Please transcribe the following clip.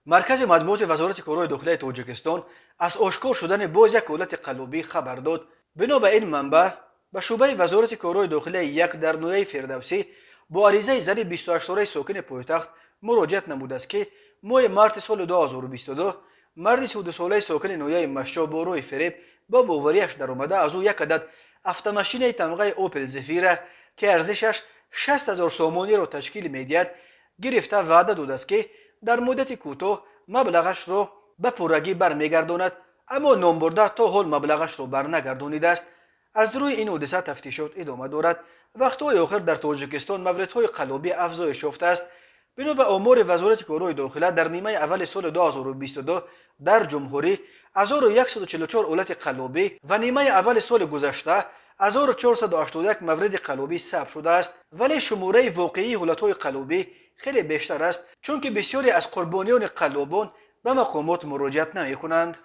مرکز مطبوعات وزارت کارهای داخلی تاجیکستان از آشکار شدن باز یک حالت قلابی خبر داد. بنا به این منبع به شعبه وزارت کارهای داخلی یک در نویه فردوسی با عریضه زن 28 ساله ساکن پایتخت مراجعت نموده است که ماه مارس سال 2022 مرد 32 ساله ساکن نویه مشا با روی فریب با باوریش در آمده از او یک عدد автомашین تمغه اوپل زفیره که ارزشش 60,000 سومانی را تشکیل میدهد گرفته وعده داده است که در مدت کوتاه مبلغش را به پرگی برمیگرداند، اما نام برده تا حال مبلغش را برنگردانیده است. از روی این حادثه تفتیشات ادامه دارد. وقتهای آخر در تاجیکستان موردهای قلابی افزایش یافته است. بنا به آمار وزارت کارهای داخلی در نیمه اول سال 2022 در جمهوری 1144 حالت قلابی و نیمه اول سال گذشته 1481 مورد قلابی ثبت شده است، ولی شماره واقعی حالتهای قلابی خیلی بیشتر است، چون که بسیاری از قربانیان قلابان به مقامات مراجعت نمی کنند.